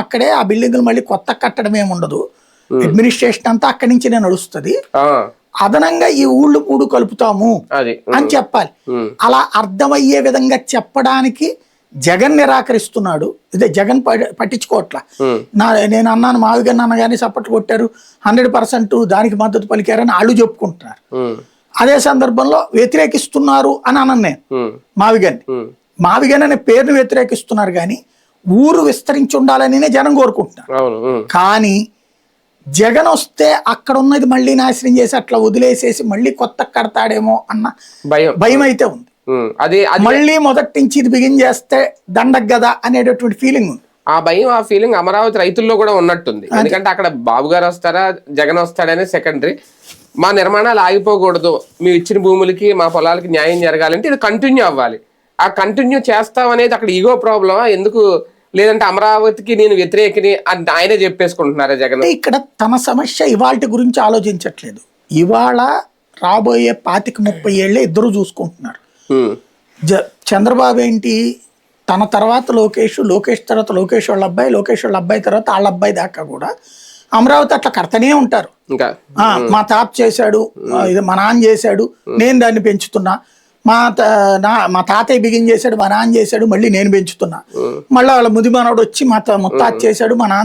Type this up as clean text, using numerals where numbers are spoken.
అక్కడే ఆ బిల్డింగ్లు మళ్ళీ కొత్త కట్టడం ఏమి ఉండదు. అడ్మినిస్ట్రేషన్ అంతా అక్కడి నుంచినే నడుస్తుంది. అదనంగా ఈ ఊళ్ళు మూడు కలుపుతాము అని చెప్పాలి. అలా అర్థమయ్యే విధంగా చెప్పడానికి జగన్ నిరాకరిస్తున్నాడు. ఇదే జగన్ పట్టించుకోవట్లా. నేను అన్నాను మావిగన్ అన్నగానే సపోర్ట్ కొట్టారు, 100% దానికి మద్దతు పలికారని వాళ్ళు చెప్పుకుంటున్నారు. అదే సందర్భంలో వ్యతిరేకిస్తున్నారు అని అన్నాను నేను మావిగన్ అనే పేరును వ్యతిరేకిస్తున్నారు కానీ ఊరు విస్తరించి ఉండాలని జనం కోరుకుంటున్నారు. కానీ జగన్ వస్తే అక్కడ ఉన్నది మళ్ళీ నాశనం చేసి అట్లా వదిలేసేసి మళ్ళీ కొత్త కడతాడేమో అన్న భయం అయితే ఉంది. మళ్ళీ మొదటి నుంచి ఇది బిగిన్ చేస్తే దండగ కదా అనేటటువంటి ఫీలింగ్ ఉంది. ఆ భయం, ఆ ఫీలింగ్ అమరావతి రైతుల్లో కూడా ఉన్నట్టుంది. ఎందుకంటే అక్కడ బాబు గారు వస్తారా జగన్ వస్తాడనే సెకండరీ. మా నిర్మాణాలు ఆగిపోకూడదు, మేము ఇచ్చిన భూములకి మా పొలాలకి న్యాయం జరగాలంటే ఇది కంటిన్యూ అవ్వాలి. ఆ కంటిన్యూ చేస్తామనేది అక్కడ ఈగో ప్రాబ్లమా ఎందుకు, లేదంటే అమరావతికి నేను వ్యతిరేకిని అని ఆయనే చెప్పేసుకుంటున్నారా జగన్? ఇక్కడ తన సమస్య ఇవాళ గురించి ఆలోచించట్లేదు. ఇవాళ రాబోయే 25-30 ఏళ్ళే ఇద్దరు చూసుకుంటున్నారు. చంద్రబాబు ఏంటి, తన తర్వాత లోకేష్ తర్వాత లోకేష్ వాళ్ళ అబ్బాయి తర్వాత వాళ్ళ అబ్బాయి దాకా కూడా అమరావతి అట్లా కడతనే ఉంటారు. మా తాత చేశాడు, ఇది మా నాన్న చేశాడు, నేను దాన్ని పెంచుతున్నా, మా తాతయ్య బిగిన్ చేశాడు, మా నాన్న చేశాడు, మళ్ళీ నేను పెంచుతున్నా, మళ్ళీ వాళ్ళ ముదిమానవుడు వచ్చి మా ముత్తాత చేశాడు, మా నాన్న